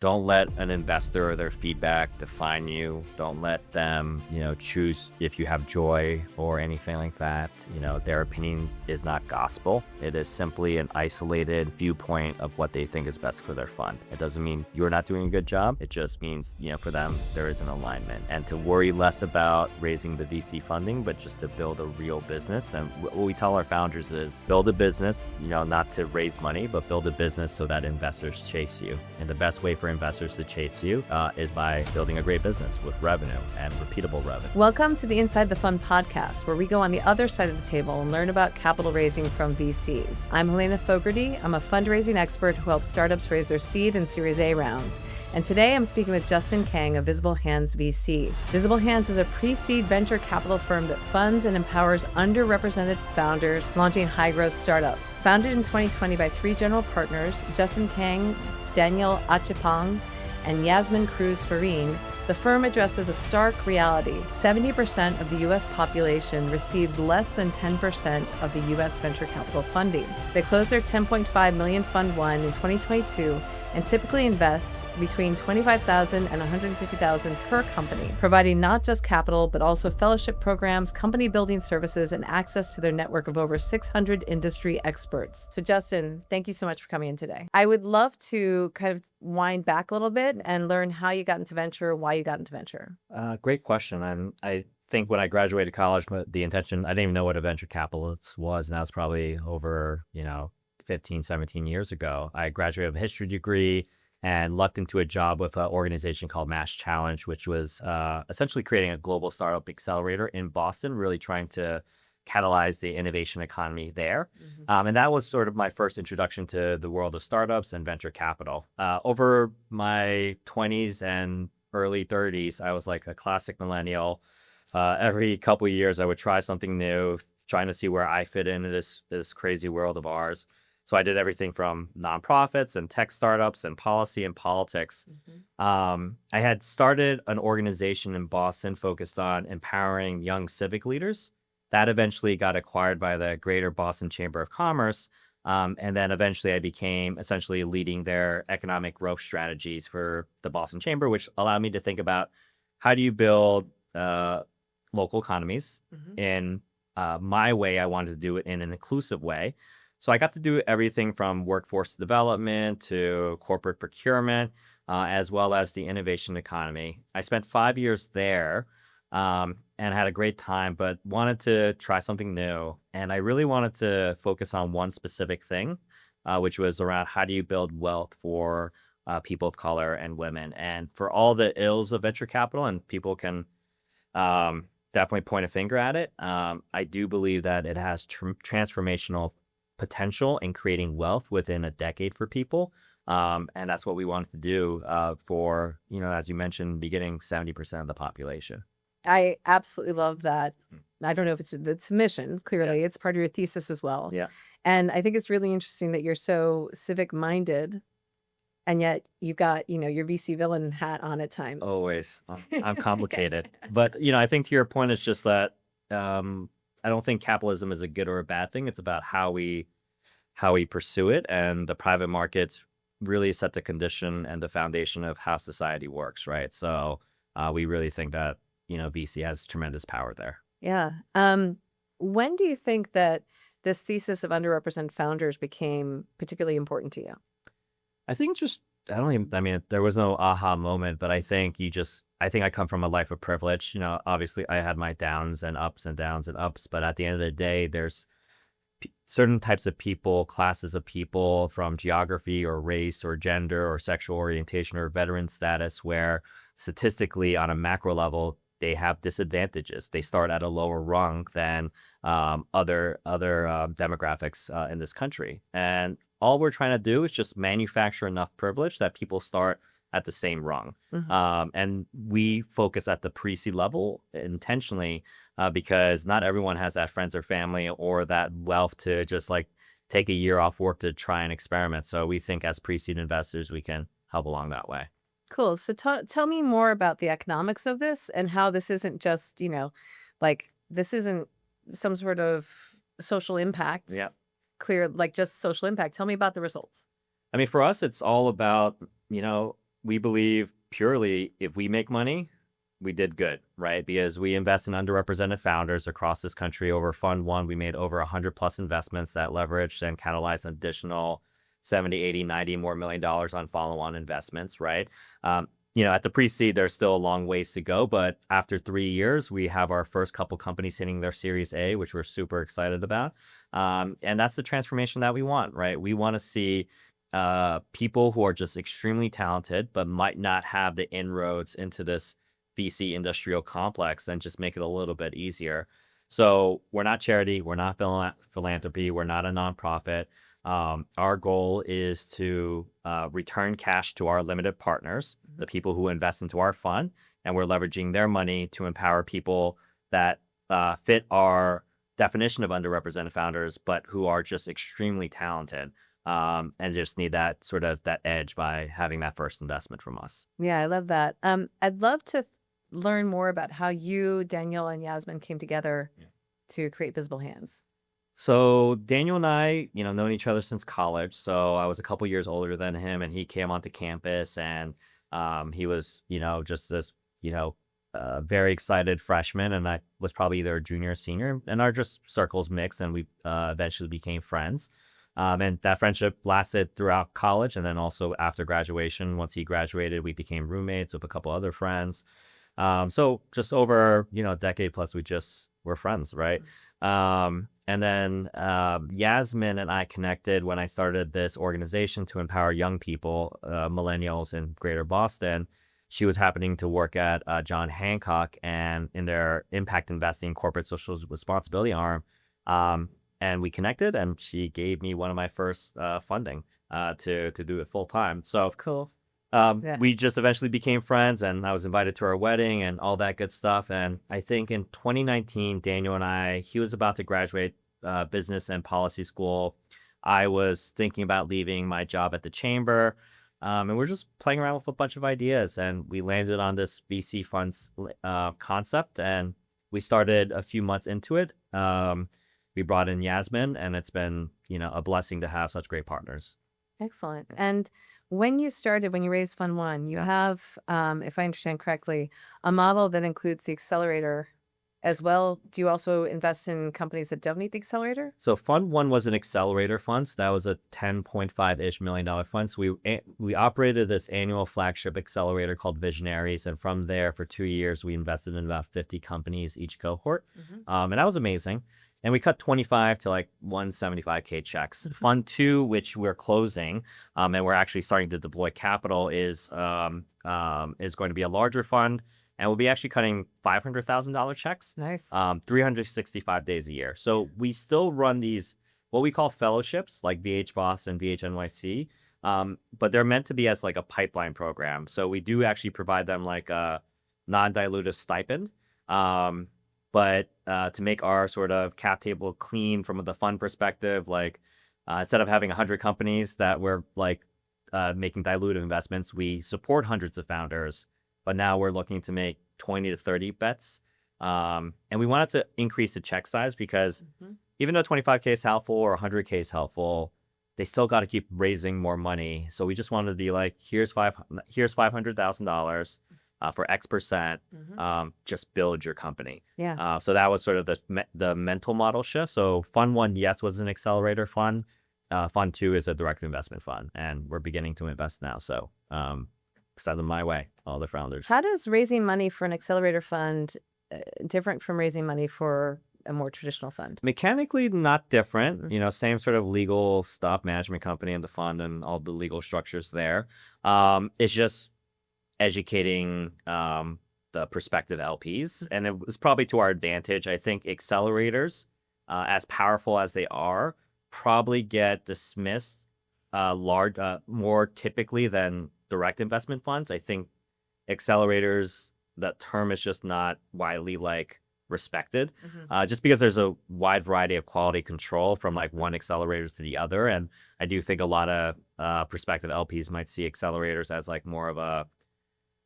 Don't let an investor or their feedback define you. Don't let them, choose if you have joy or anything like that. Their opinion is not gospel. It is simply an isolated viewpoint of what they think is best for their fund. It doesn't mean you're not doing a good job. It just means, for them, there is an alignment. And to worry less about raising the VC funding, but just to build a real business. And what we tell our founders is build a business, not to raise money, but build a business so that investors chase you. And the best way for investors to chase you is by building a great business with revenue and repeatable revenue. Welcome to the Inside the Fund podcast, where we go on the other side of the table and learn about capital raising from VCs. I'm Helena Fogarty. I'm a fundraising expert who helps startups raise their seed and Series A rounds. And today I'm speaking with Justin Kang of Visible Hands VC. Visible Hands is a pre-seed venture capital firm that funds and empowers underrepresented founders launching high-growth startups. Founded in 2020 by three general partners, Justin Kang, Daniel Achipong, and Yasmin Cruz Farine, the firm addresses a stark reality. 70% of the U.S. population receives less than 10% of the U.S. venture capital funding. They closed their $10.5 million Fund 1 in 2022 and typically invest between $25,000 and $150,000 per company, providing not just capital, but also fellowship programs, company building services, and access to their network of over 600 industry experts. So Justin, thank you so much for coming in today. I would love to kind of wind back a little bit and learn how you got into venture, why you got into venture. Great question. And I think when I graduated college, the intention, I didn't even know what a venture capitalist was. And that was probably over, 15, 17 years ago. I graduated with a history degree and lucked into a job with an organization called Mass Challenge, which was essentially creating a global startup accelerator in Boston, really trying to catalyze the innovation economy there. And that was sort of my first introduction to the world of startups and venture capital. Over my 20s and early 30s, I was like a classic millennial. Every couple of years, I would try something new, trying to see where I fit into this crazy world of ours. So I did everything from nonprofits and tech startups and policy and politics. I had started an organization in Boston focused on empowering young civic leaders. That eventually got acquired by the Greater Boston Chamber of Commerce. And then eventually I became essentially leading their economic growth strategies for the Boston Chamber, which allowed me to think about how do you build local economies in my way. I wanted to do it in an inclusive way. So I got to do everything from workforce development to corporate procurement, as well as the innovation economy. I spent 5 years there and had a great time, but wanted to try something new. And I really wanted to focus on one specific thing, which was around how do you build wealth for people of color and women. And for all the ills of venture capital, and people can definitely point a finger at it, I do believe that it has transformational potential in creating wealth within a decade for people. And that's what we wanted to do for, as you mentioned, beginning 70% of the population. I absolutely love that. I don't know if it's mission, clearly. It's part of your thesis as well. Yeah. And I think it's really interesting that you're so civic minded, and yet you've got, your VC villain hat on at times. Always. I'm complicated. But, I think to your point, it's just that I don't think capitalism is a good or a bad thing. It's about how we pursue it, and the private markets really set the condition and the foundation of how society works, right? So we really think that VC has tremendous power there. Yeah. When do you think that this thesis of underrepresented founders became particularly important to you? I think there was no aha moment, but I think I come from a life of privilege. Obviously I had my downs and ups and downs and ups, but at the end of the day, there's certain types of people, classes of people from geography or race or gender or sexual orientation or veteran status where statistically on a macro level, they have disadvantages. They start at a lower rung than other demographics in this country. And all we're trying to do is just manufacture enough privilege that people start at the same rung. And we focus at the pre-seed level intentionally because not everyone has that friends or family or that wealth to just like take a year off work to try and experiment. So we think as pre-seed investors, we can help along that way. Cool. So tell me more about the economics of this and how this isn't just, this isn't some sort of social impact. Yeah. Clear, like just social impact. Tell me about the results. I mean, for us, it's all about, we believe purely if we make money, we did good, right? Because we invest in underrepresented founders across this country. Over Fund One, we made over 100 plus investments that leveraged and catalyzed an additional 70, 80, 90 more million dollars on follow-on investments, right? At the pre-seed, there's still a long ways to go, but after 3 years, we have our first couple companies hitting their Series A, which we're super excited about. And that's the transformation that we want, right? We want to see people who are just extremely talented, but might not have the inroads into this VC industrial complex and just make it a little bit easier. So we're not charity, we're not philanthropy, we're not a nonprofit. Our goal is to return cash to our limited partners, the people who invest into our fund, and we're leveraging their money to empower people that fit our definition of underrepresented founders, but who are just extremely talented and just need that sort of that edge by having that first investment from us. Yeah, I love that. I'd love to learn more about how you, Daniel, and Yasmin came together to create Visible Hands. So Daniel and I, known each other since college. So I was a couple years older than him, and he came onto campus, and he was, just this, very excited freshman, and I was probably either a junior or senior, and our just circles mixed, and we eventually became friends. And that friendship lasted throughout college, and then also after graduation. Once he graduated, we became roommates with a couple other friends. So just over, a decade plus, we just were friends, right? And then Yasmin and I connected when I started this organization to empower young people, millennials in Greater Boston. She was happening to work at John Hancock and in their impact investing corporate social responsibility arm. And we connected, and she gave me one of my first funding to do it full time. So That's cool. we just eventually became friends, and I was invited to our wedding and all that good stuff. And I think in 2019, Daniel and I, he was about to graduate business and policy school. I was thinking about leaving my job at the chamber. And we're just playing around with a bunch of ideas, and we landed on this VC funds concept, and we started a few months into it. We brought in Yasmin, and it's been, a blessing to have such great partners. Excellent. And when you raised Fund One, you have, if I understand correctly, a model that includes the accelerator as well. Do you also invest in companies that don't need the accelerator? So Fund One was an accelerator fund. So that was a $10.5-ish million fund. So we operated this annual flagship accelerator called Visionaries. And from there, for 2 years, we invested in about 50 companies each cohort. And that was amazing. And we cut 25 to like 175K checks. Fund Two, which we're closing, and we're actually starting to deploy capital, is going to be a larger fund, and we'll be actually cutting $500,000 checks. Nice. 365 days a year. So we still run these what we call fellowships, like VH Boss and VH NYC, but they're meant to be as like a pipeline program. So we do actually provide them like a non-dilutive stipend. But to make our sort of cap table clean from the fund perspective, like instead of having 100 companies that we're like making dilutive investments, we support hundreds of founders, but now we're looking to make 20 to 30 bets. And we wanted to increase the check size because even though 25K is helpful or 100K is helpful, they still got to keep raising more money. So we just wanted to be like, here's $500,000. For X%, just build your company. Yeah. So that was sort of the mental model shift. So Fund One, yes, was an accelerator fund. Fund Two is a direct investment fund, and we're beginning to invest now. So send them my way, all the founders. How does raising money for an accelerator fund different from raising money for a more traditional fund? Mechanically, not different. Same sort of legal stuff, management company and the fund and all the legal structures there. It's just educating the prospective LPs, and it was probably to our advantage. I think accelerators, as powerful as they are, probably get dismissed more typically than direct investment funds. I think accelerators, that term is just not widely respected, just because there's a wide variety of quality control from like one accelerator to the other. And I do think a lot of prospective LPs might see accelerators as like more of a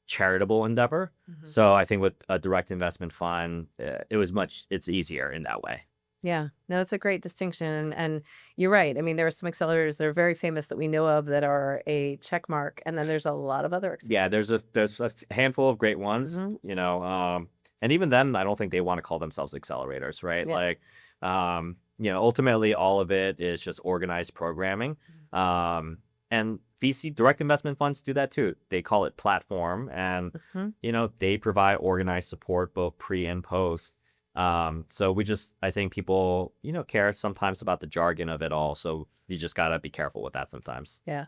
charitable endeavor. So I think with a direct investment fund, it's easier in that way. Yeah, no, it's a great distinction. And you're right. I mean, there are some accelerators that are very famous that we know of that are a check mark. And then there's a lot of other Yeah, there's a handful of great ones, hmm and even then, I don't think they want to call themselves accelerators, right? Yeah. Like, ultimately, all of it is just organized programming, and VC direct investment funds do that too. They call it platform, and hmm they provide organized support both pre and post. So I think people, care sometimes about the jargon of it all. So you just gotta be careful with that sometimes. Yeah.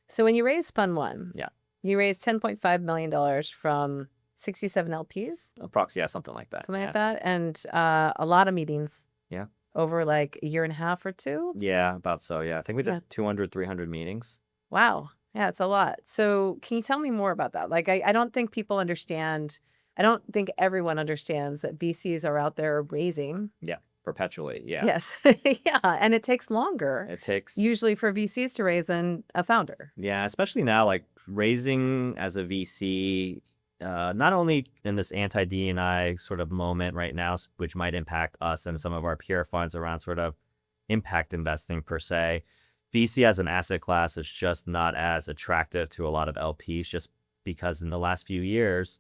So when you raised Fund One, Yeah, you raised $10.5 million from 67 LPs, approximately, yeah, something like that. something like Yeah, that, and a lot of meetings yeah. over like a year and a half or two. Yeah, about so, yeah. I think we did Yeah. 200, 300 meetings. Wow. Yeah, it's a lot. So can you tell me more about that? Like, I don't think people understand. I don't think everyone understands that VCs are out there raising. Yeah, perpetually. Yeah. Yes. Yeah. And it takes longer It takes, usually for VCs to raise than a founder. yeah, especially now, like raising as a VC, not only in this anti DNI sort of moment right now, which might impact us and some of our peer funds around sort of impact investing per se. VC as an asset class is just not as attractive to a lot of LPs just because in the last few years,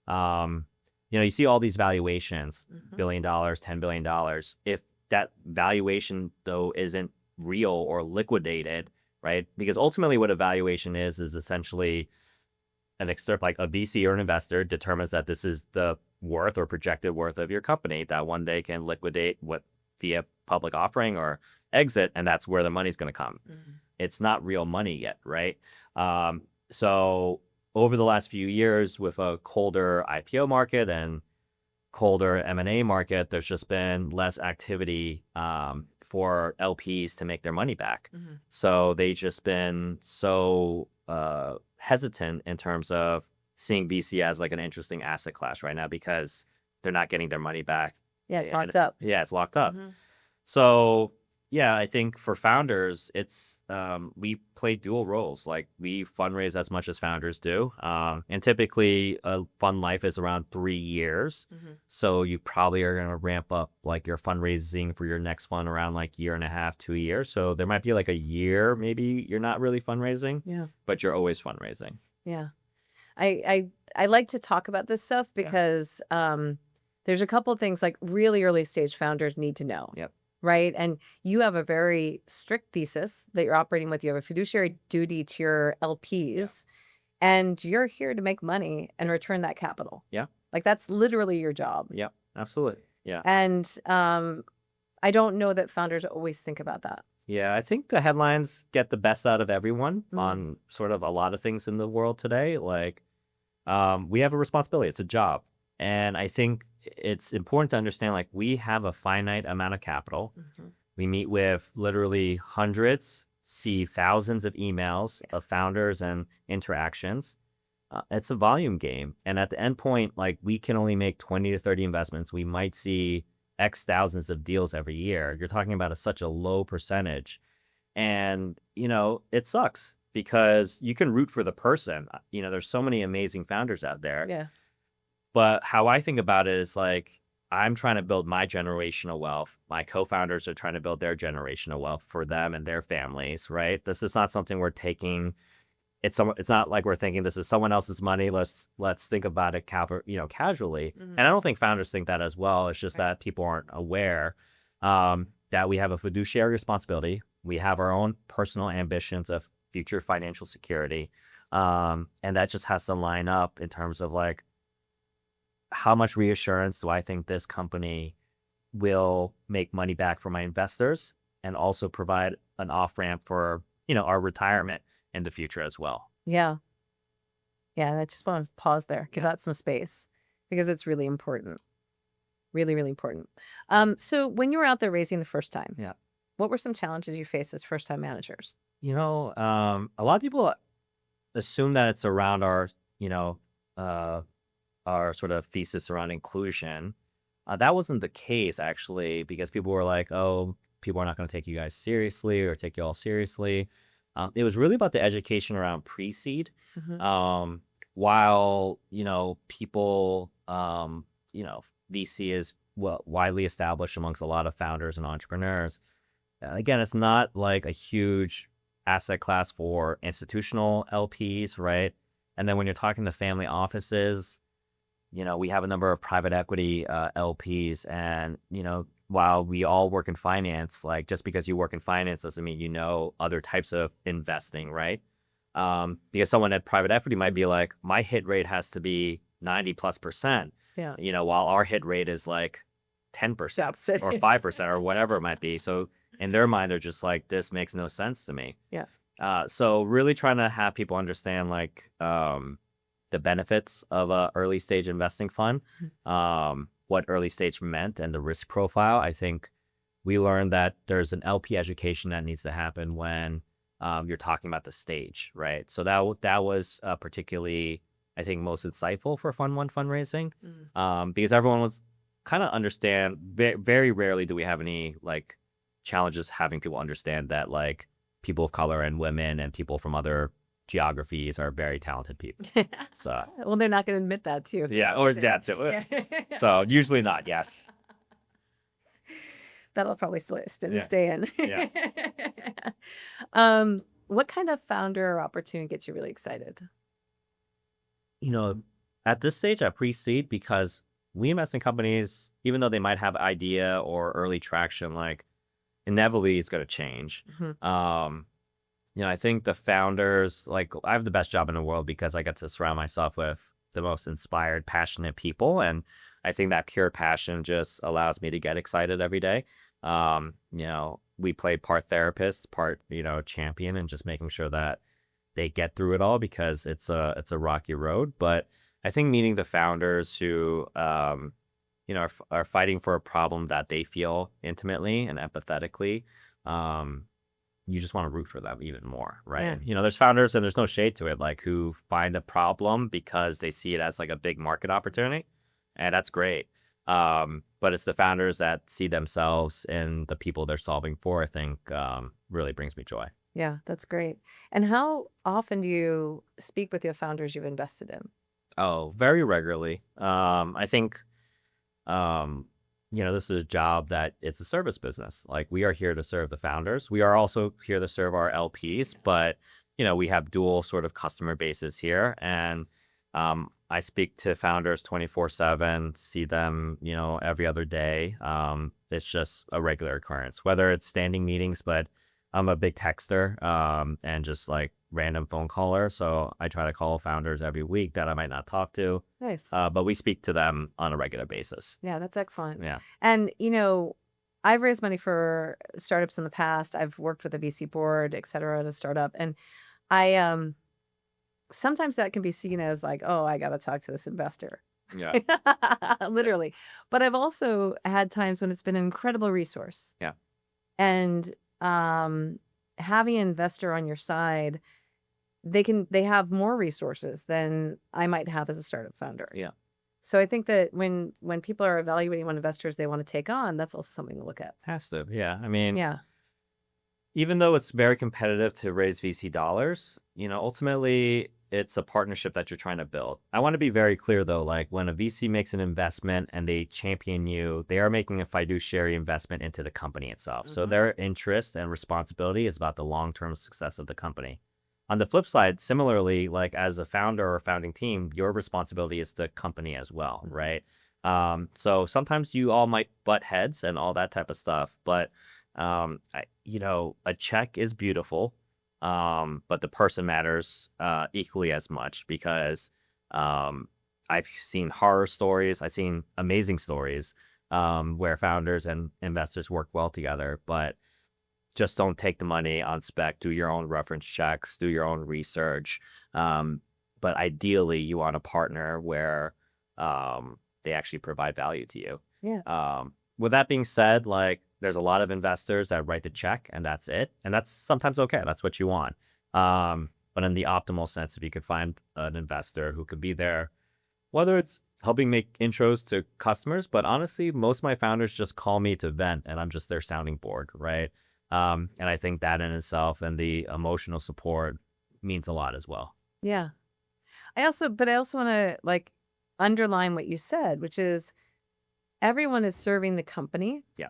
um, you see all these valuations, $1 billion, $10 billion. If that valuation though isn't real or liquidated, right? Because ultimately what a valuation is essentially like a VC or an investor determines that this is the worth or projected worth of your company that one day can liquidate what via public offering or exit, and that's where the money's going to come. It's not real money yet, right? So over the last few years, with a colder IPO market and colder M&A market, there's just been less activity for LPs to make their money back. So they just been so hesitant in terms of seeing VC as like an interesting asset class right now because they're not getting their money back. Yeah, it's And locked up. yeah, it's locked up. So yeah, I think for founders, it's we play dual roles. Like we fundraise as much as founders do, and typically a fund life is around 3 years. So you probably are going to ramp up like your fundraising for your next fund around like year and a half, 2 years. So there might be like a year maybe you're not really fundraising, Yeah. but you're always fundraising. Yeah. I like to talk about this stuff Yeah. because there's a couple of things like really early stage founders need to know. Yep. Right. And you have a very strict thesis that you're operating with. You have a fiduciary duty to your LPs, and you're here to make money and return that capital. Yeah. Like that's literally your job. Yep. Absolutely. Yeah. And I don't know that founders always think about that. Yeah, I think the headlines get the best out of everyone Mhm. on sort of a lot of things in the world today. Like, we have a responsibility. It's a job. And I think it's important to understand, like, we have a finite amount of capital. We meet with literally hundreds, see thousands of emails of founders and interactions. It's a volume game. And at the end point, like, we can only make 20 to 30 investments. We might see X thousands of deals every year. You're talking about such a low percentage. And, it sucks because you can root for the person. There's so many amazing founders out there. Yeah. But how I think about it is like, I'm trying to build my generational wealth. My co-founders are trying to build their generational wealth for them and their families, right? This is not something we're taking. It's not like we're thinking this is someone else's money. Let's think about it casually. And I don't think founders think that as well. It's just that people aren't aware that we have a fiduciary responsibility. We have our own personal ambitions of future financial security. And that just has to line up in terms of like, how much reassurance do I think this company will make money back for my investors and also provide an off-ramp for, our retirement in the future as well. Yeah. Yeah. And I just want to pause there, give Yeah. that some space because it's really important. Really, really important. So when you were out there raising the first time, Yeah. what were some challenges you faced as first time managers? A lot of people assume that it's around our sort of thesis around inclusion. That wasn't the case actually, because people were like, "Oh, people are not going to take you guys seriously or take you all seriously." It was really about the education around pre-seed. While people, VC is widely established amongst a lot of founders and entrepreneurs. Again, it's not like a huge asset class for institutional LPs, right? And then when you're talking to family offices, we have a number of private equity LPs, and while we all work in finance, like just because you work in finance doesn't mean other types of investing, right? Because someone at private equity might be like, my hit rate has to be 90+%, Yeah. while our hit rate is like 10% Opposite. or 5% or whatever it might be. So in their mind, they're just like, this makes no sense to me. Yeah. So really trying to have people understand like the benefits of a early stage investing fund, what early stage meant, and the risk profile. I think we learned that there's an LP education that needs to happen when you're talking about the stage, right? So that was particularly, I think, most insightful for Fund 1 fundraising, because everyone was kind of understand. Very rarely do we have any like challenges having people understand that like people of color and women and people from other geographies are very talented people. So Well, they're not going to admit that to you. yeah, or that's it. Yeah. So usually not. Yes. That'll probably stay in. Yeah. What kind of founder or opportunity gets you really excited? At this stage, I pre-seed because we invest in companies, even though they might have idea or early traction, like inevitably it's going to change. I think the founders, like I have the best job in the world because I get to surround myself with the most inspired, passionate people. And I think that pure passion just allows me to get excited every day. We play part therapist, part, champion, and just making sure that they get through it all because it's a rocky road. But I think meeting the founders who, are fighting for a problem that they feel intimately and empathetically, you just want to root for them even more, right? Yeah. There's founders, and there's no shade to it, like who find a problem because they see it as like a big market opportunity, and that's great. But it's the founders that see themselves in the people they're solving for, I think, really brings me joy. Yeah, that's great. And how often do you speak with your founders you've invested in? Oh, very regularly. I think, this is a job that it's a service business. Like we are here to serve the founders. We are also here to serve our LPs, but we have dual sort of customer bases here, and I speak to founders 24/7, see them, every other day. It's just a regular occurrence, whether it's standing meetings, but I'm a big texter, and just like random phone caller. So I try to call founders every week that I might not talk to. Nice. But we speak to them on a regular basis. Yeah, that's excellent. Yeah. And, I've raised money for startups in the past. I've worked with a VC board, et cetera, at a startup. And I, sometimes that can be seen as like, oh, I got to talk to this investor. Yeah. Literally. But I've also had times when it's been an incredible resource. Yeah. And having an investor on your side, they have more resources than I might have as a startup founder. Yeah. So I think that when people are evaluating what investors they want to take on, that's also something to look at. Has to. Yeah. I mean, Yeah. even though it's very competitive to raise VC dollars, ultimately it's a partnership that you're trying to build. I want to be very clear though, like when a VC makes an investment and they champion you, they are making a fiduciary investment into the company itself. So their interest and responsibility is about the long-term success of the company. On the flip side, similarly, like as a founder or founding team, your responsibility is the company as well, right? So sometimes you all might butt heads and all that type of stuff, but a check is beautiful, but the person matters equally as much because I've seen horror stories, I've seen amazing stories where founders and investors work well together, but just don't take the money on spec, do your own reference checks, do your own research. But ideally, you want a partner where they actually provide value to you. Yeah. With that being said, like there's a lot of investors that write the check and that's it. And that's sometimes okay. That's what you want. But in the optimal sense, if you could find an investor who could be there, whether it's helping make intros to customers, but honestly, most of my founders just call me to vent and I'm just their sounding board, right? And I think that in itself and the emotional support means a lot as well. Yeah. I also want to like underline what you said, which is everyone is serving the company. Yeah.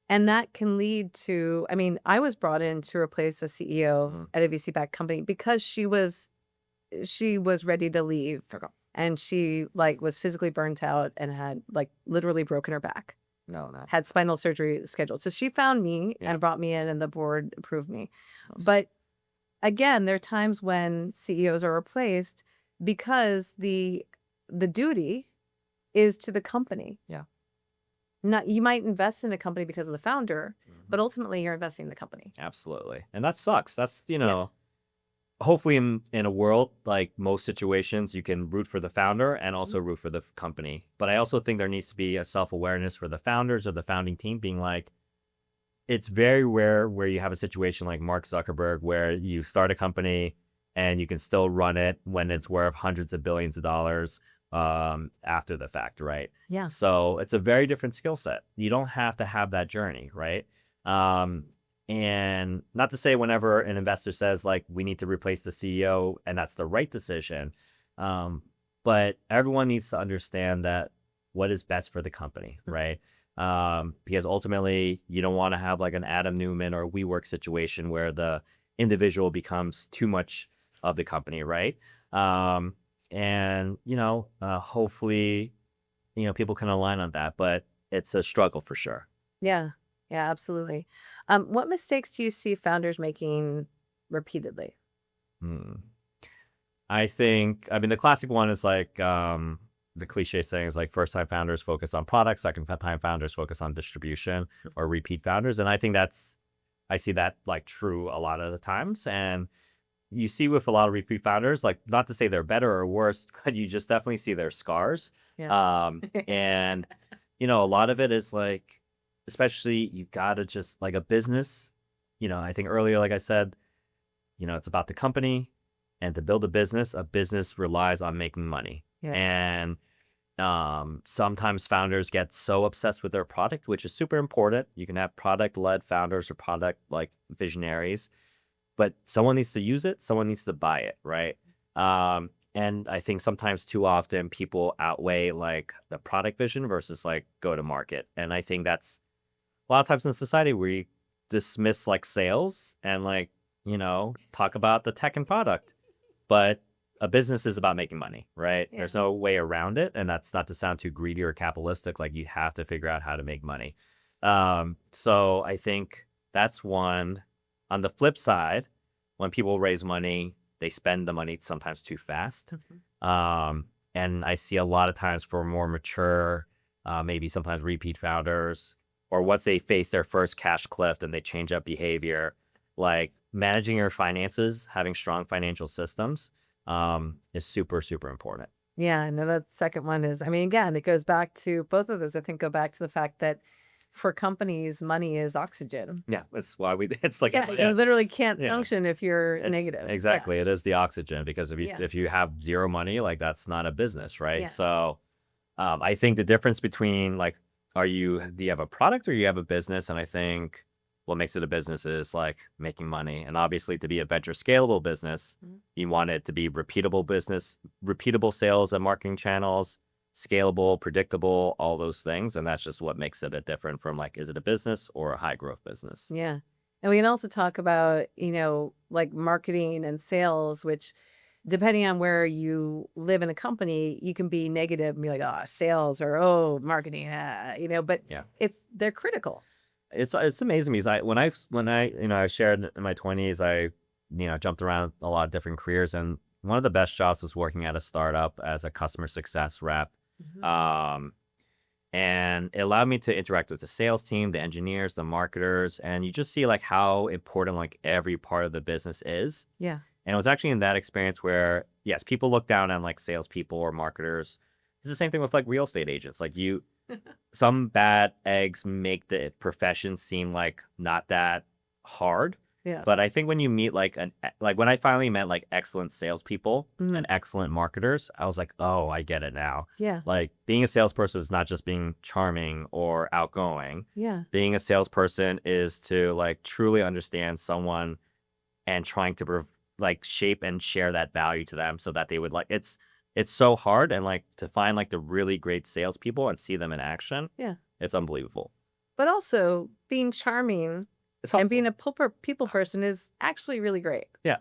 And that can lead to, I mean, I was brought in to replace a CEO Mhm. at a VC-backed company because she was ready to leave, Okay. and she like was physically burnt out and had like literally broken her back, No. had spinal surgery scheduled. So she found me Yeah. and brought me in, and the board approved me. Awesome. But again, there are times when CEOs are replaced because the duty is to the company. Yeah. Not, you might invest in a company because of the founder, Mhm. but ultimately you're investing in the company. Absolutely. And that sucks. That's, hopefully in a world like most situations, you can root for the founder and also root for the company. But I also think there needs to be a self-awareness for the founders or the founding team being like, it's very rare where you have a situation like Mark Zuckerberg where you start a company and you can still run it when it's worth hundreds of billions of dollars after the fact, right? Yeah. So it's a very different skill set. You don't have to have that journey, right? Um, and not to say whenever an investor says like we need to replace the CEO and that's the right decision, but everyone needs to understand that what is best for the company, right? Because ultimately you don't want to have like an Adam Newman or WeWork situation where the individual becomes too much of the company, right? And hopefully, people can align on that, but it's a struggle for sure. Yeah. Yeah, absolutely. What mistakes do you see founders making repeatedly? Hmm. I mean, the classic one is like the cliche saying is like first time founders focus on products, second time founders focus on distribution or repeat founders. And I think I see that like true a lot of the times. And you see with a lot of repeat founders, like not to say they're better or worse, but you just definitely see their scars. Yeah. And, a lot of it is like, especially you gotta just like a business, I think earlier, like I said, it's about the company, and to build a business relies on making money. Yeah. And sometimes founders get so obsessed with their product, which is super important. You can have product led founders or product like visionaries, but someone needs to use it, someone needs to buy it, right? And I think sometimes too often people outweigh like the product vision versus like go to market. And I think that's a lot of times in society we dismiss like sales and like, talk about the tech and product. But a business is about making money, right? Yeah. There's no way around it. And that's not to sound too greedy or capitalistic. Like you have to figure out how to make money. So I think that's one. On the flip side, when people raise money, they spend the money sometimes too fast. And I see a lot of times for more mature, maybe sometimes repeat founders, or once they face their first cash cliff and they change up behavior, like managing your finances, having strong financial systems is super, super important. Yeah, no, that second one is, I mean, again, it goes back to both of those, I think, go back to the fact that for companies, money is oxygen. Yeah, that's why it's like, Yeah, you literally can't Yeah. function if you're It's- negative. Yeah. Exactly. It is the oxygen because Yeah. if you have zero money, like that's not a business, right? Yeah. So I think the difference between like, do you have a product or you have a business? And I think what makes it a business is like making money. And obviously to be a venture scalable business, you want it to be repeatable business, repeatable sales and marketing channels, scalable, predictable, all those things. And that's just what makes it a different from like, is it a business or a high growth business? Yeah. And we can also talk about, like marketing and sales, which depending on where you live in a company, you can be negative and be like, oh, sales or oh, marketing, but Yeah. they're critical. It's amazing because I shared in my 20s, I jumped around a lot of different careers, and one of the best jobs was working at a startup as a customer success rep. Um, and it allowed me to interact with the sales team, the engineers, the marketers, and you just see like how important like every part of the business is. Yeah. And it was actually in that experience where, yes, people look down on like salespeople or marketers. It's the same thing with like real estate agents. Like some bad eggs make the profession seem like not that hard. Yeah. But I think when you meet like when I finally met like excellent salespeople and excellent marketers, I was like, oh, I get it now. Yeah. Like being a salesperson is not just being charming or outgoing. Yeah. Being a salesperson is to like truly understand someone and trying to like shape and share that value to them so that they would like it's so hard, and like to find like the really great salespeople and see them in action, Yeah. it's unbelievable. But also being charming It's and being helpful. a people person is actually really great. Yeah,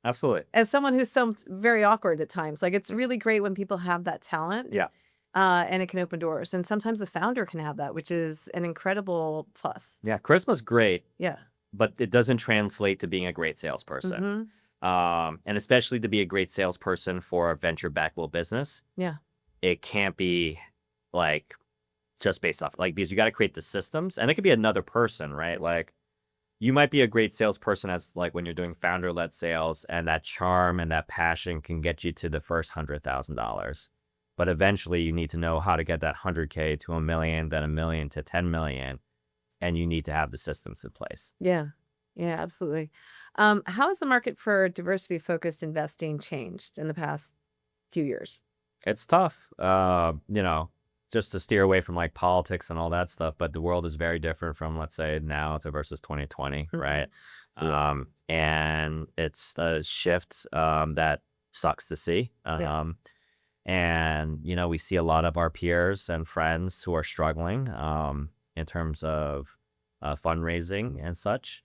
absolutely. As someone who's some very awkward at times, like it's really great when people have that talent, Yeah. and it can open doors. And sometimes the founder can have that, which is an incredible plus. Yeah. Charisma's great, Yeah. but it doesn't translate to being a great salesperson. Hmm. And especially to be a great salesperson for a venture backable business, Yeah. it can't be like just based off like because you got to create the systems, and it could be another person, right? Like you might be a great salesperson as like when you're doing founder led sales, and that charm and that passion can get you to the first $100,000. But eventually you need to know how to get that 100K to a million, then a million to 10 million, and you need to have the systems in place. Yeah. Yeah, absolutely. How has the market for diversity focused investing changed in the past few years? It's tough, just to steer away from like politics and all that stuff. But the world is very different from, let's say, now to versus 2020, right? And it's a shift that sucks to see. Yeah. And we see a lot of our peers and friends who are struggling in terms of fundraising and such.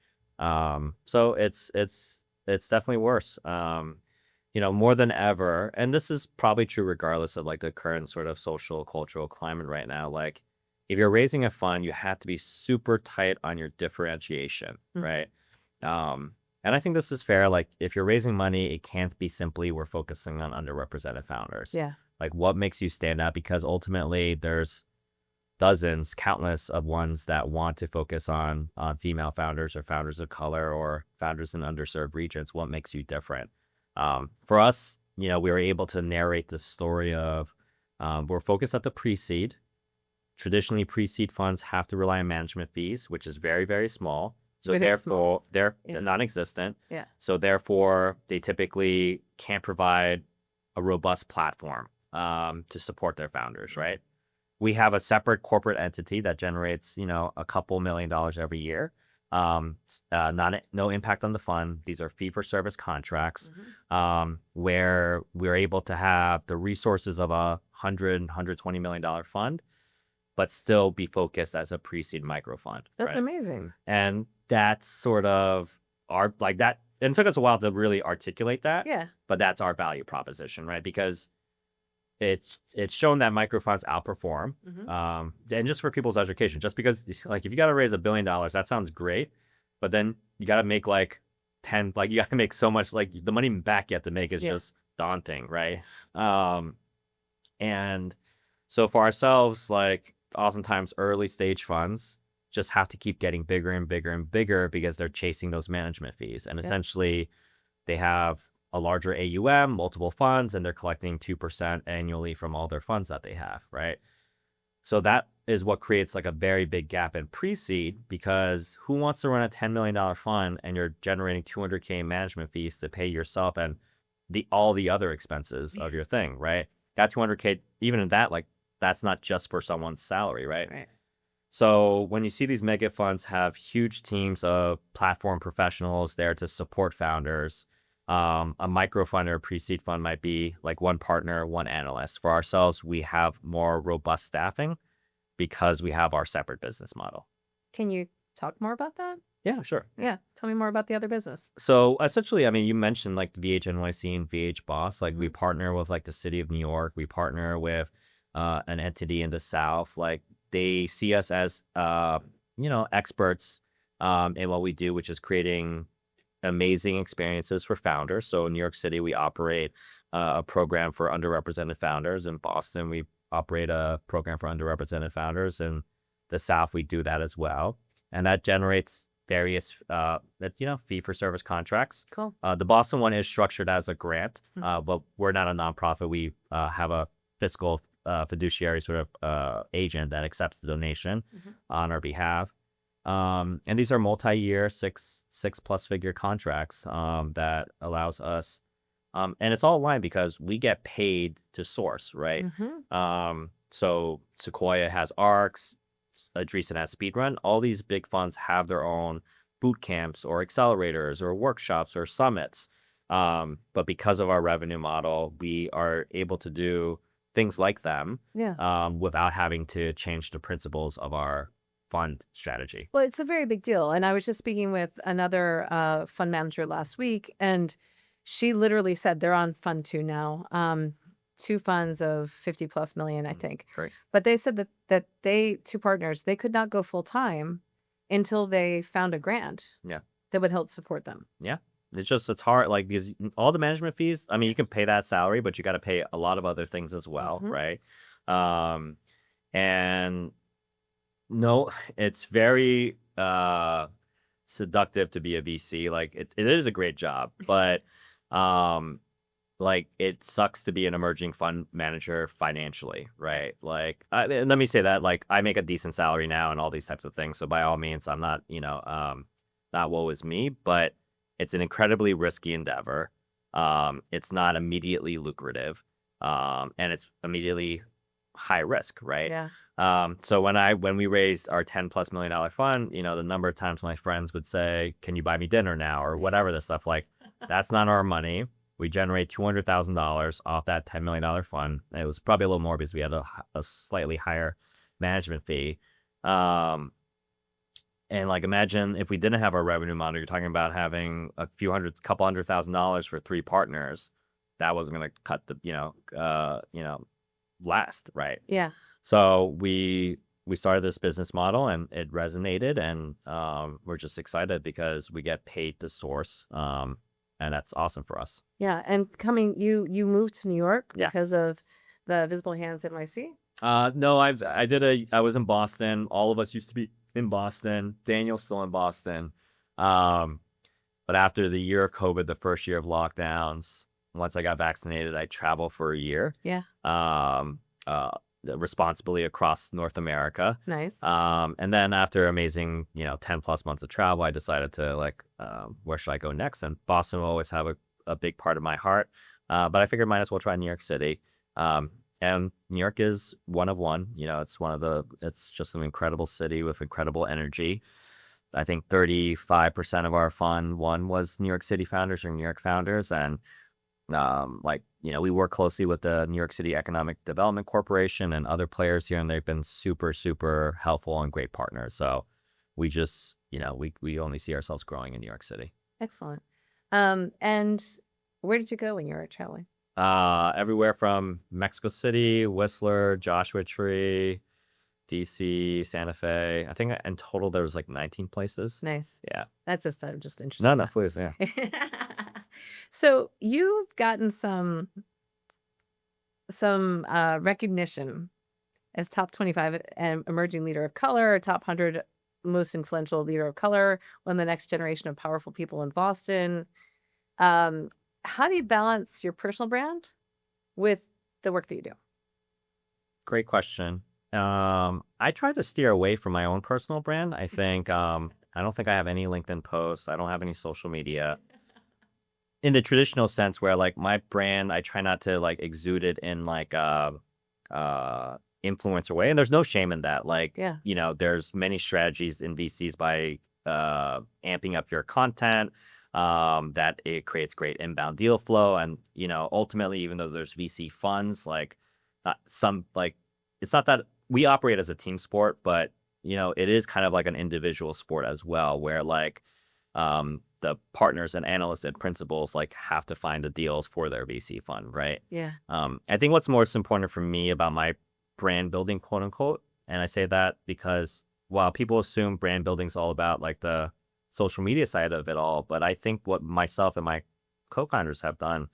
So it's definitely worse. More than ever, and this is probably true regardless of like the current sort of social cultural climate right now. Like, if you're raising a fund, you have to be super tight on your differentiation, Mhm. right? And I think this is fair. Like, if you're raising money, it can't be simply we're focusing on underrepresented founders. Yeah. Like, what makes you stand out? Because ultimately, there's dozens, countless of ones that want to focus on female founders or founders of color or founders in underserved regions. What makes you different? For us, we were able to narrate the story of we're focused at the pre-seed. Traditionally, pre-seed funds have to rely on management fees, which is very, very small. So It is small. therefore, they're Yeah. non-existent. Yeah. So therefore, they typically can't provide a robust platform to support their founders, right? We have a separate corporate entity that generates, a couple $1 million every year. No impact on the fund. These are fee for service contracts, where we're able to have the resources of $120 million fund, but still be focused as a pre-seed micro fund. That's right? amazing. And that's sort of our like that. And it took us a while to really articulate that. Yeah. But that's our value proposition, right? Because it's shown that microfunds outperform. And just for people's education, just because like if you got to raise $1 billion, that sounds great, but then you got to make like 10, like you got to make so much, like the money back you have to make is just daunting, right? And so for ourselves, like oftentimes early stage funds just have to keep getting bigger and bigger and bigger because they're chasing those management fees, and essentially they have a larger AUM, multiple funds, and they're collecting 2% annually from all their funds that they have, right? So that is what creates like a very big gap in pre-seed, because who wants to run a $10 million fund and you're generating 200K management fees to pay yourself and all the other expenses of your thing, right? That 200K, even in that, like that's not just for someone's salary, right? Right. So when you see these mega funds have huge teams of platform professionals there to support founders, a micro fund or a pre-seed fund might be like one partner, one analyst. For ourselves, we have more robust staffing because we have our separate business model. Can you talk more about that? Yeah, sure. Yeah. Tell me more about the other business. So essentially, I mean, you mentioned like VH NYC and VH Boss. Like we partner with like the city of New York. We partner with an entity in the South. Like they see us as experts in what we do, which is creating amazing experiences for founders. So in New York City, we operate a program for underrepresented founders. In Boston, we operate a program for underrepresented founders. In the South, we do that as well. And that generates various, fee for service contracts. Cool. The Boston one is structured as a grant, but we're not a nonprofit. We have a fiscal fiduciary sort of agent that accepts the donation on our behalf. And these are multi-year, six plus figure contracts that allows us, and it's all aligned because we get paid to source, right? So Sequoia has ARCs, Andreessen has Speedrun. All these big funds have their own boot camps or accelerators or workshops or summits But because of our revenue model, we are able to do things like them Yeah. without having to change the principles of our fund strategy. Well, it's a very big deal. And I was just speaking with another fund manager last week, and she literally said they're on fund two now, two funds of 50 plus million, I think. Great. But they said that they, two partners, they could not go full time until they found a grant Yeah. that would help support them. Yeah. It's hard, like, because all the management fees, I mean, you can pay that salary, but you got to pay a lot of other things as well, right? And no, it's very seductive to be a VC. Like, it is a great job, but like, it sucks to be an emerging fund manager financially, right? Like, and let me say that, like, I make a decent salary now and all these types of things. So by all means, I'm not, not woe is me, but it's an incredibly risky endeavor. It's not immediately lucrative, and it's immediately high risk, right? Yeah. So when we raised our $10+ million fund, the number of times my friends would say, "Can you buy me dinner now?" or whatever the stuff, like, that's not our money. We generate $200,000 off that $10 million fund. It was probably a little more because we had a slightly higher management fee. And like, imagine if we didn't have our revenue model, you're talking about having couple $100,000 for 3 partners. That wasn't going to cut the, last, right? Yeah. So we started this business model and it resonated, and we're just excited because we get paid to source, and that's awesome for us. Yeah. And you moved to New York Yeah. because of the Visible Hands NYC? No, I was in Boston. All of us used to be in Boston. Daniel's still in Boston. But after the year of COVID, the first year of lockdowns, once I got vaccinated, I traveled for a year. Yeah. Responsibly across North America. Nice. And then after amazing, 10+ months of travel, I decided to, like, where should I go next? And Boston will always have a big part of my heart. But I figured might as well try New York City. And New York is one of one. It's just an incredible city with incredible energy. I think 35% of our fund one was New York City founders or New York founders. And we work closely with the New York City Economic Development Corporation and other players here, and they've been super, super helpful and great partners. So we just, we only see ourselves growing in New York City. Excellent. And where did you go when you were traveling? Everywhere from Mexico City, Whistler, Joshua Tree, DC, Santa Fe. I think in total there was like 19 places. Nice. Yeah. That's just interesting. No, please, yeah. So you've gotten some recognition as top 25 and emerging leader of color, top 100 most influential leader of color, one of the next generation of powerful people in Boston. How do you balance your personal brand with the work that you do? Great question. I try to steer away from my own personal brand. I think I don't think I have any LinkedIn posts. I don't have any social media. In the traditional sense where, like, my brand, I try not to, like, exude it in, like, influencer way. And there's no shame in that. Like, Yeah. There's many strategies in VCs by amping up your content, that it creates great inbound deal flow. And, ultimately, even though there's VC funds, like, it's not that we operate as a team sport, but, it is kind of like an individual sport as well, where, like, the partners and analysts and principals, like, have to find the deals for their VC fund, right? Yeah. I think what's most important for me about my brand building, quote unquote, and I say that because while people assume brand building is all about, like, the social media side of it all, but I think what myself and my co-founders have done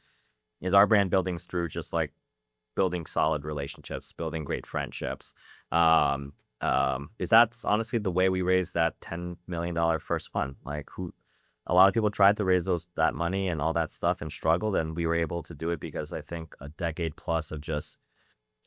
is our brand buildings through just, like, building solid relationships, building great friendships. Is that's honestly the way we raised that $10 million first fund. Like, a lot of people tried to raise that money and all that stuff and struggled, and we were able to do it because I think a decade plus of just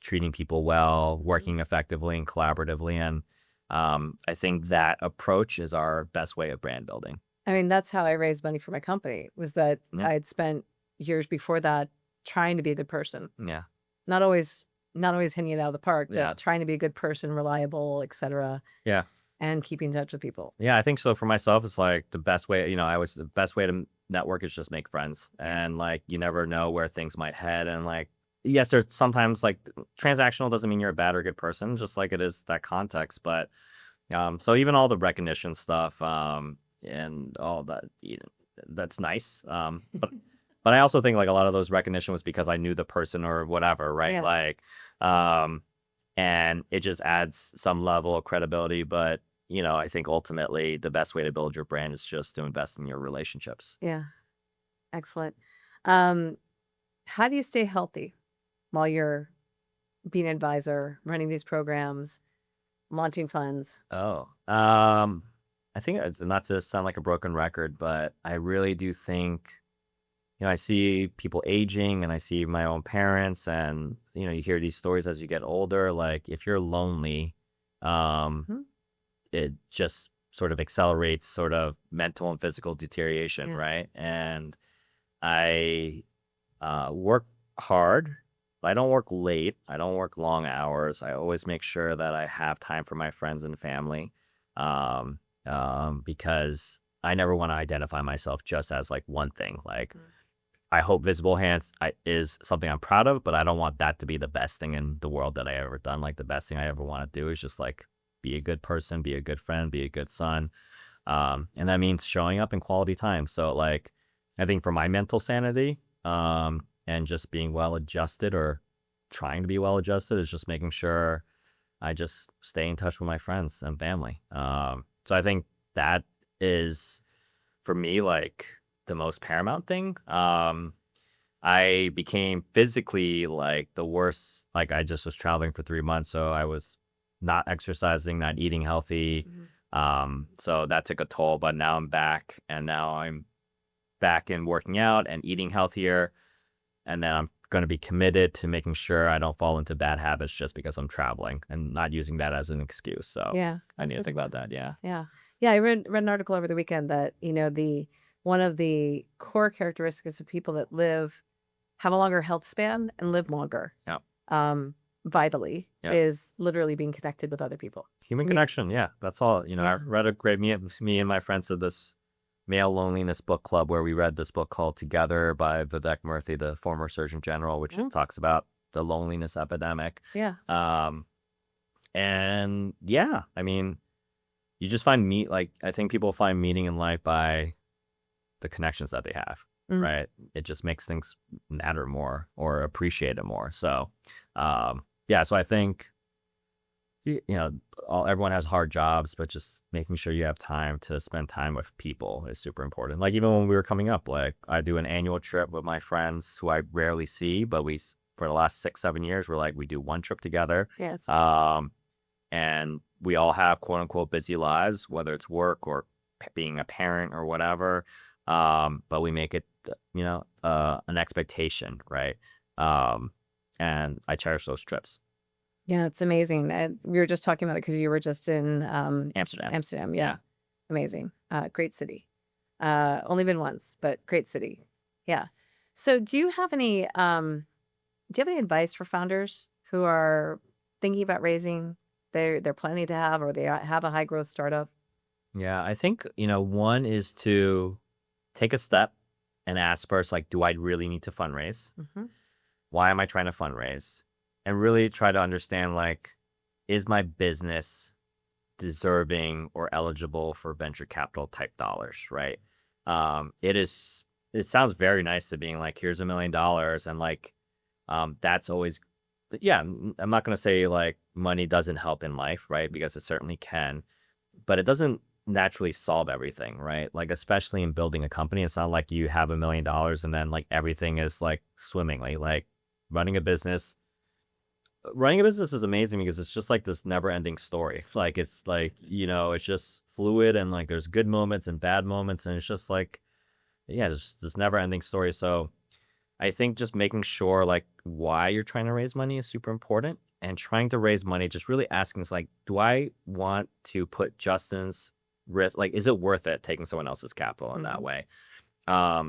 treating people well, working effectively and collaboratively, and I think that approach is our best way of brand building. I mean, that's how I raised money for my company, was that I had spent years before that trying to be a good person. Yeah. Not always hitting it out of the park, but Yeah. trying to be a good person, reliable, etc. Yeah. And keeping in touch with people. Yeah, I think so. For myself, it's like the best way, the best way to network is just make friends, and like you never know where things might head, and like yes, there's sometimes like transactional doesn't mean you're a bad or good person, just like it is that context. But so even all the recognition stuff, and all that, that's nice. But I also think like a lot of those recognition was because I knew the person or whatever, right? Yeah. Like, um, and it just adds some level of credibility. But I think ultimately the best way to build your brand is just to invest in your relationships. Yeah. Excellent. Um, how do you stay healthy while you're being an advisor, running these programs, launching funds? Oh, I think it's not to sound like a broken record, but I really do think, I see people aging and I see my own parents, and, you hear these stories as you get older. Like if you're lonely, um, Mhm. it just sort of accelerates sort of mental and physical deterioration, Yeah. right? And I work hard. I don't work late. I don't work long hours. I always make sure that I have time for my friends and family, um, because I never want to identify myself just as like one thing. Like Mm. I hope Visible Hands is something I'm proud of, but I don't want that to be the best thing in the world that I ever done. Like the best thing I ever want to do is just like be a good person, be a good friend, be a good son. And that means showing up in quality time. So like, I think for my mental sanity, and just being well adjusted or trying to be well adjusted is just making sure I just stay in touch with my friends and family. So I think that is for me like the most paramount thing. I became physically like the worst. Like I just was traveling for 3 months, so I was not exercising, not eating healthy. Mhm. So that took a toll. But now I'm back, and now I'm back in working out and eating healthier, and then I'm going to be committed to making sure I don't fall into bad habits just because I'm traveling, and not using that as an excuse. So Yeah. I need to That's think about that. Yeah. Yeah. Yeah, I read an article over the weekend that, the one of the core characteristics of people that have a longer health span and live longer, Yeah. vitally, Yeah. is literally being connected with other people. Human Me connection, yeah, that's all. I Yeah. read a great me and my friends did this male loneliness book club where we read this book called Together by Vivek Murthy, the former Surgeon General, which Mm. talks about the loneliness epidemic. Yeah. Um, and yeah, I mean, you just find like I think people find meaning in life by the connections that they have, Mm. right? It just makes things matter more or appreciate it more. So, yeah, so I think you know, everyone has hard jobs, but just making sure you have time to spend time with people is super important. Like even when we were coming up, like I do an annual trip with my friends who I rarely see, but for the last 6, 7 years, we do one trip together. Yes. And we all have quote unquote busy lives, whether it's work or being a parent or whatever. But we make it, an expectation, right? And I cherish those trips. Yeah, it's amazing. We were just talking about it because you were just in Amsterdam. Amsterdam. Yeah. Amazing. Great city. Only been once, but great city. Yeah. So do you have any advice for founders who are thinking about raising, they're planning to have, or they have a high growth startup? Yeah, I think, one is to take a step and ask first, like, do I really need to fundraise? Hmm. Why am I trying to fundraise? And really try to understand, like, is my business deserving or eligible for venture capital type dollars, right? It sounds very nice to being like, here's $1 million. And like, that's always, yeah, I'm not going to say like money doesn't help in life, right? Because it certainly can, but it doesn't naturally solve everything, right? Like, especially in building a company, it's not like you have $1 million and then like everything is like swimmingly. Like running a business, running a business is amazing because it's just like this never ending story. Like, it's like, it's just fluid, and like there's good moments and bad moments. And it's just like, yeah, it's this never ending story. So I think just making sure like why you're trying to raise money is super important, and trying to raise money, just really asking is like, do I want to put Justin's risk, like, is it worth it taking someone else's capital in that Hmm. way?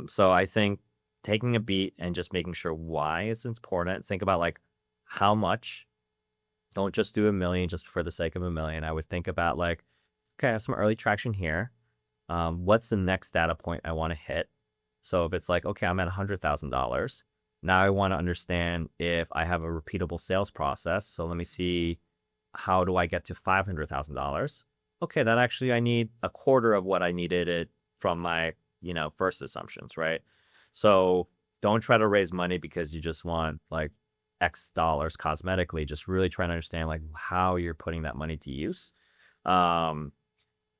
So I think taking a beat and just making sure why is important. Think about like how much. Don't just do 1 million just for the sake of 1 million. I would think about like, okay, I have some early traction here. What's the next data point I want to hit? So if it's like, okay, I'm at $100,000. Now I want to understand if I have a repeatable sales process. So let me see, how do I get to $500,000? Okay, that actually I need a quarter of what I needed it from my, first assumptions, right? So don't try to raise money because you just want like X dollars cosmetically. Just really trying to understand like how you're putting that money to use. Um,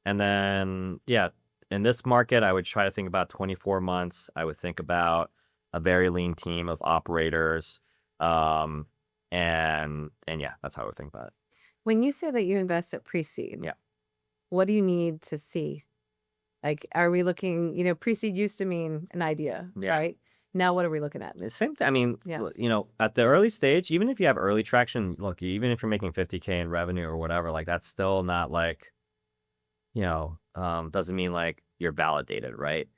and then, yeah, in this market, I would try to think about 24 months. I would think about a very lean team of operators. Um, and yeah, that's how I would think about it. When you say that you invest at pre-seed, Yeah. what do you need to see? Like, are we looking, pre-seed used to mean an idea, Yeah. right? Now what are we looking at? The same thing. I mean, Yeah. at the early stage, even if you have early traction, look, even if you're making 50K in revenue or whatever, like that's still not like, doesn't mean like you're validated, right?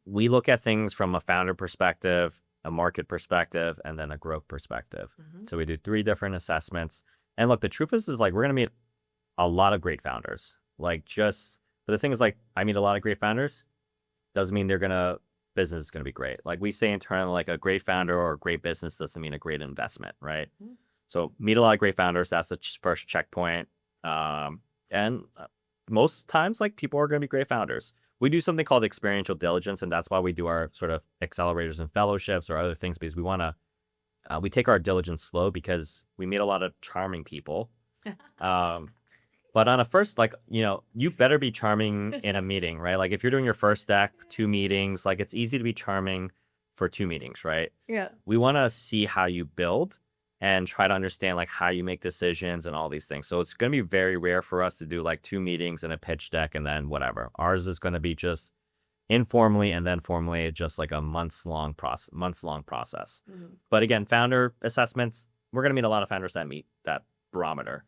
We look at things from a founder perspective, a market perspective, and then a growth perspective. So we do 3 different assessments. And look, the truth is like we're gonna meet a lot of great founders. But the thing is like I meet a lot of great founders, doesn't mean business is gonna be great. Like we say internally, like a great founder or a great business doesn't mean a great investment, right? So meet a lot of great founders. That's the first checkpoint. And most times, like people are going to be great founders. We do something called experiential diligence, and that's why we do our sort of accelerators and fellowships or other things because we take our diligence slow because we meet a lot of charming people. But on a first, like, you better be charming in a meeting, right? Like if you're doing your first deck, 2 meetings, like it's easy to be charming for 2 meetings, right? Yeah. We want to see how you build and try to understand like how you make decisions and all these things. So it's going to be very rare for us to do like 2 meetings and a pitch deck and then whatever. Ours is going to be just informally and then formally, just like a months long process. But again, founder assessments, we're going to meet a lot of founders that meet that barometer.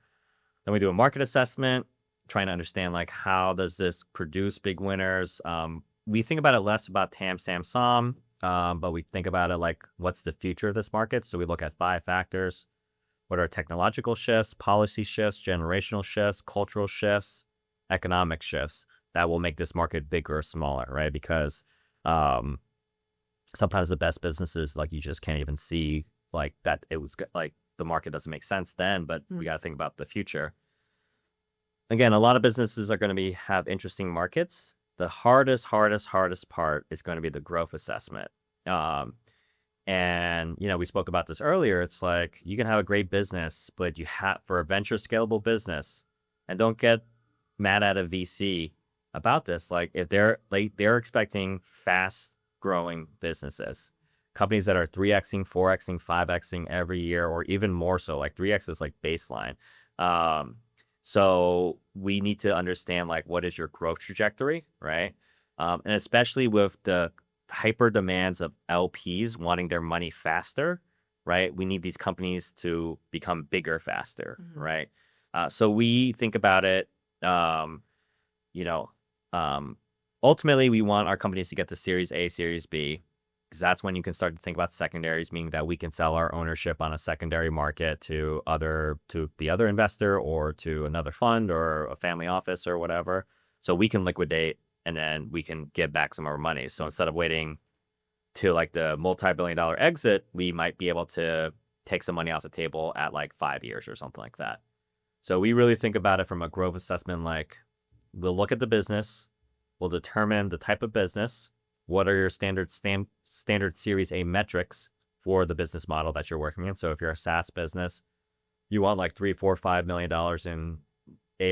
Then we do a market assessment, trying to understand like how does this produce big winners. We think about it less about TAM, SAM, SOM, but we think about it like what's the future of this market. So we look at 5 factors. What are technological shifts, policy shifts, generational shifts, cultural shifts, economic shifts that will make this market bigger or smaller, right? Because sometimes the best businesses, like you just can't even see like that like the market doesn't make sense then, but we got to think about the future. Again, a lot of businesses are going to have interesting markets. The hardest part is going to be the growth assessment. And we spoke about this earlier. It's like you can have a great business, but for a venture scalable business, and don't get mad at a VC about this. Like if they're expecting fast growing businesses, companies that are 3xing, 4xing, 5xing every year, or even more so, like 3x is like baseline. So we need to understand like what is your growth trajectory, right? And especially with the hyper demands of LPs wanting their money faster, right? We need these companies to become bigger faster, right? So we think about it, ultimately we want our companies to get to Series A, Series B, because that's when you can start to think about secondaries, meaning that we can sell our ownership on a secondary market to the other investor or to another fund or a family office or whatever. So we can liquidate and then we can get back some of our money. So instead of waiting till like the multi-billion-dollar exit, we might be able to take some money off the table at like 5 years or something like that. So we really think about it from a growth assessment. Like we'll look at the business, we'll determine the type of business. What are your standard Series A metrics for the business model that you're working in? So if you're a SaaS business, you want like $3, $4, $5 million in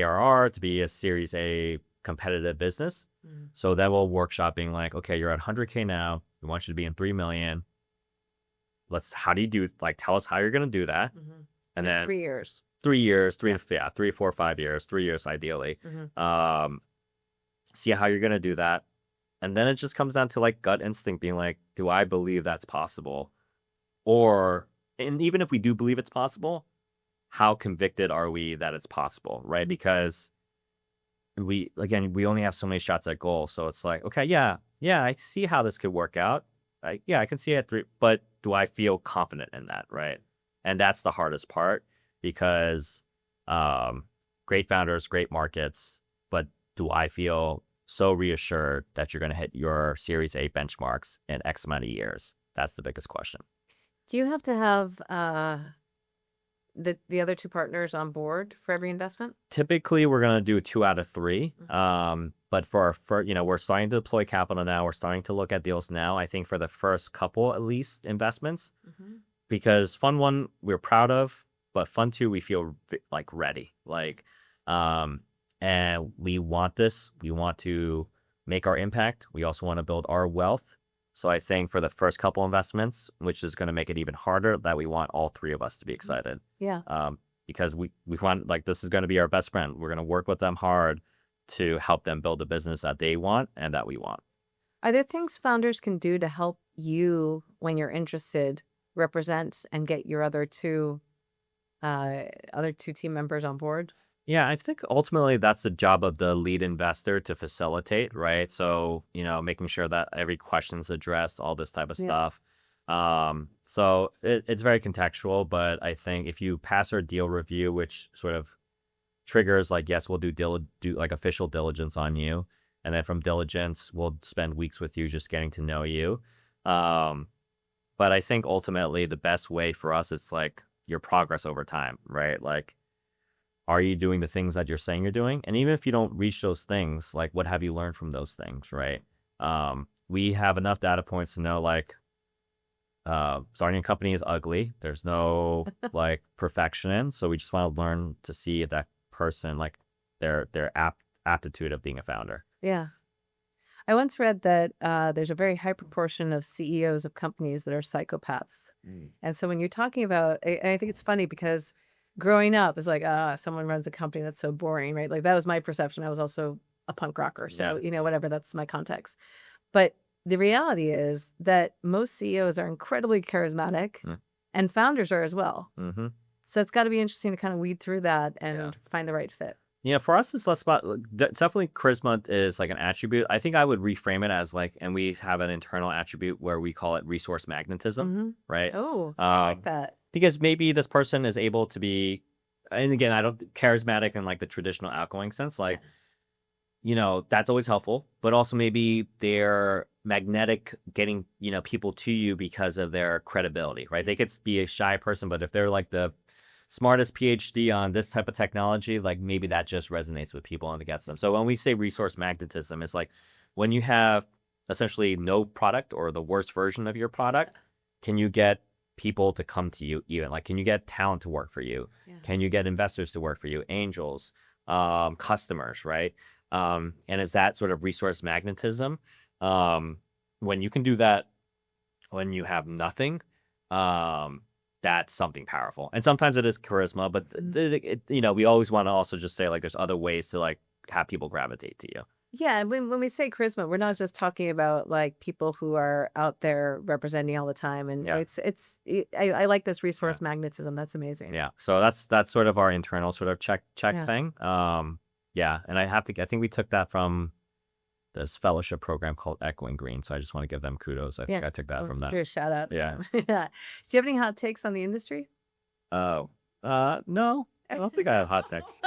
ARR to be a Series A competitive business. So then we'll workshop being like, okay, you're at 100K now. We want you to be in 3 million. How do you do, like, tell us how you're going to do that. And then 3 years. 3 years, 3, 4, 5 years, 3 years ideally. See how you're going to do that. And then it just comes down to like gut instinct being like, do I believe that's possible? And even if we do believe it's possible, how convicted are we that it's possible, right? Because we only have so many shots at goal. So it's like, okay, yeah, I see how this could work out. I can see it 3, but do I feel confident in that, right? And that's the hardest part because great founders, great markets, but do I feel so reassured that you're going to hit your Series A benchmarks in X amount of years? That's the biggest question. Do you have to have the other two partners on board for every investment? Typically, we're going to do 2 out of 3. But we're starting to deploy capital now. We're starting to look at deals now. I think for the first couple, at least, investments, because Fund 1, we're proud of, but Fund 2, we feel like ready. And we want this. We want to make our impact. We also want to build our wealth. So I think for the first couple investments, which is going to make it even harder, that we want all 3 of us to be excited. Yeah. Because we want, this is going to be our best friend. We're going to work with them hard to help them build the business that they want and that we want. Are there things founders can do to help you, when you're interested, represent and get your other two team members on board? Yeah, I think ultimately that's the job of the lead investor to facilitate, right? So, making sure that every question's addressed, all this type of stuff. So it's very contextual, but I think if you pass our deal review, which sort of triggers yes, we'll do official diligence on you. And then from diligence, we'll spend weeks with you just getting to know you. But I think ultimately the best way for us is your progress over time, right? Are you doing the things that you're saying you're doing? And even if you don't reach those things, what have you learned from those things, right? We have enough data points to know starting a company is ugly. There's no perfection in. So we just want to learn to see if that person, their aptitude of being a founder. Yeah. I once read that there's a very high proportion of CEOs of companies that are psychopaths. And so when you're talking about, and I think it's funny because growing up is someone runs a company that's so boring, right? That was my perception. I was also a punk rocker. So, whatever, that's my context. But the reality is that most CEOs are incredibly charismatic and founders are as well. So it's got to be interesting to kind of weed through that and find the right fit. Yeah, for us, it's less about, definitely charisma is an attribute. I think I would reframe it as and we have an internal attribute where we call it resource magnetism, right? Oh, I like that. Because maybe this person is able to be, and again, I don't, charismatic in the traditional outgoing sense, that's always helpful, but also maybe they're magnetic getting, people to you because of their credibility, right? They could be a shy person, but if they're the smartest PhD on this type of technology, maybe that just resonates with people and it gets them. So when we say resource magnetism, it's when you have essentially no product or the worst version of your product, can you get people to come to you even? Can you get talent to work for you? Can you get investors to work for you? Angels, customers, right? And it's that sort of resource magnetism. When you can do that, when you have nothing, that's something powerful. And sometimes it is charisma, but we always want to also just say there's other ways to have people gravitate to you. Yeah, when we say charisma, we're not just talking about people who are out there representing all the time. And I like this resource magnetism. That's amazing. Yeah, so that's sort of our internal sort of check thing. And I think we took that from this fellowship program called Echoing Green. So I just want to give them kudos. I think I took that from that. Do a shout out. Yeah. Do you have any hot takes on the industry? No, I don't think I have hot takes.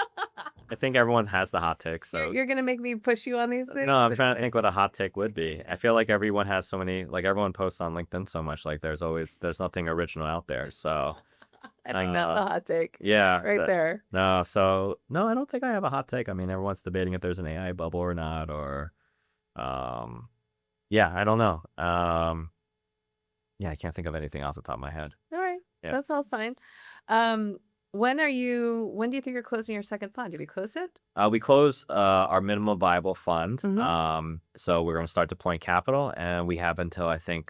I think everyone has the hot take. So you're gonna make me push you on these things? No, I'm trying to think what a hot take would be. I feel like everyone has so many, everyone posts on LinkedIn so much. There's nothing original out there. So I think that's a hot take. Yeah, right there. No, I don't think I have a hot take. I mean, everyone's debating if there's an AI bubble or not, or I don't know. I can't think of anything off the top of my head. All right, that's all fine. When do you think you're closing your second fund? Have you closed it? We close our minimum viable fund. So we're going to start deploying capital, and we have until I think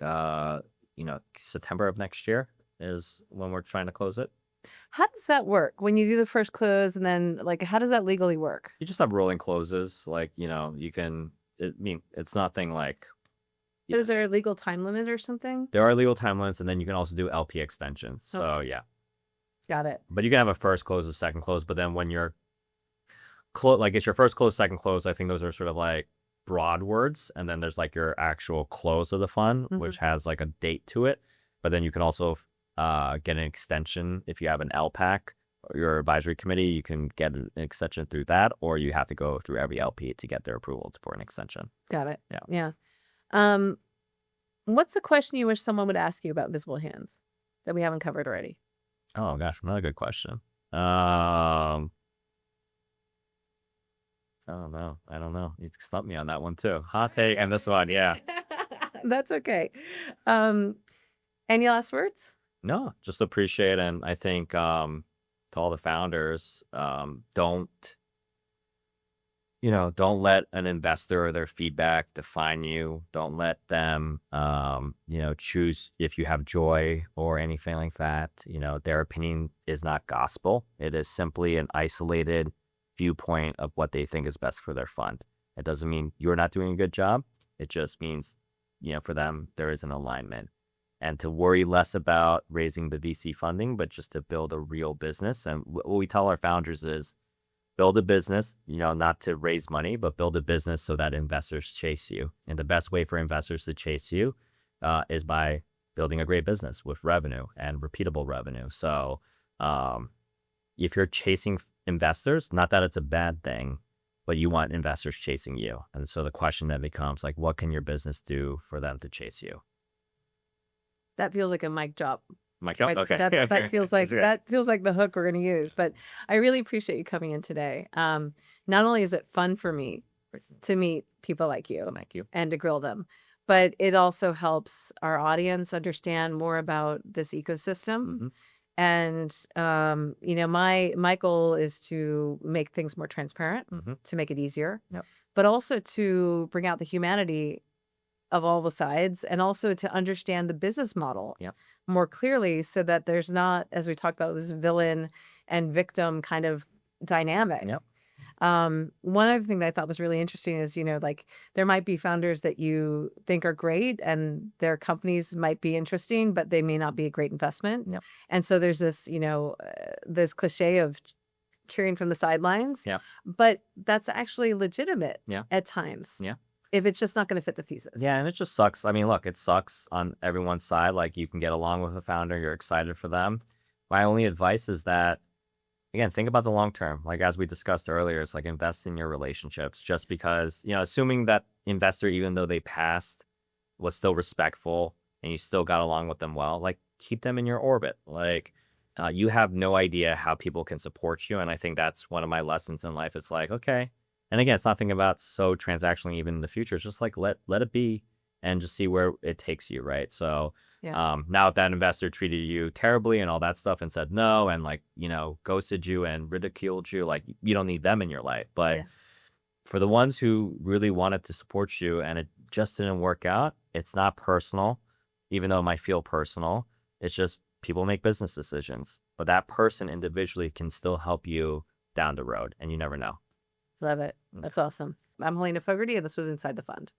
September of next year is when we're trying to close it. How does that work when you do the first close, and then how does that legally work? You just have rolling closes. You can. It's nothing But is there a legal time limit or something? There are legal time limits, and then you can also do LP extensions. So yeah. Got it. But you can have a first close, a second close, but then when you're it's your first close, second close, I think those are sort of broad words, and then there's your actual close of the fund, which has a date to it. But then you can also get an extension if you have an LPAC your advisory committee, you can get an extension through that, or you have to go through every LP to get their approval for an extension. Got it. Yeah. Yeah. What's a question you wish someone would ask you about visible hands that we haven't covered already? Oh gosh, another good question. Oh no, I don't know. You stumped me on that one too. Hot take and this one, yeah. That's okay. Any last words? No, just appreciate, and I think to all the founders, don't let an investor or their feedback define you. Don't let them choose if you have joy or anything like that. Their opinion is not gospel. It is simply an isolated viewpoint of what they think is best for their fund. It doesn't mean you're not doing a good job. It just means, for them, there is an alignment. And to worry less about raising the VC funding, but just to build a real business. And what we tell our founders is build a business, not to raise money, but build a business so that investors chase you. And the best way for investors to chase you is by building a great business with revenue and repeatable revenue. So if you're chasing investors, not that it's a bad thing, but you want investors chasing you. And so the question then becomes like, what can your business do for them to chase you? That feels like a mic drop. Mic drop? Right? Okay. That feels like the hook we're going to use. But I really appreciate you coming in today. Not only is it fun for me to meet people like you, Thank you, and to grill them, but it also helps our audience understand more about this ecosystem. Mm-hmm. And my goal is to make things more transparent, Mm-hmm. to make it easier, Yep. but also to bring out the humanity of all the sides, and also to understand the business model Yep. more clearly, so that there's not, as we talked about, this villain and victim kind of dynamic. Yep. One other thing that I thought was really interesting is, there might be founders that you think are great and their companies might be interesting, but they may not be a great investment. Yep. And so there's this, this cliche of cheering from the sidelines. Yeah. But that's actually legitimate. Yeah. At times. Yeah. If it's just not going to fit the thesis. Yeah, and it just sucks. I mean, look, it sucks on everyone's side. Like, you can get along with a founder, you're excited for them. My only advice is that, again, think about the long term. Like, as we discussed earlier, it's like invest in your relationships. Just because, assuming that investor, even though they passed, was still respectful and you still got along with them well, like, keep them in your orbit. Like, you have no idea how people can support you. And I think that's one of my lessons in life. It's like, okay. And again, it's nothing about so transactionally even in the future. It's just like, let it be and just see where it takes you, right? So Yeah. now if that investor treated you terribly and all that stuff and said no and like, ghosted you and ridiculed you, like, you don't need them in your life. But Yeah. for the ones who really wanted to support you and it just didn't work out, it's not personal, even though it might feel personal. It's just people make business decisions, but that person individually can still help you down the road, and you never know. Love it. That's awesome. I'm Helena Fogarty, and this was Inside the Fund.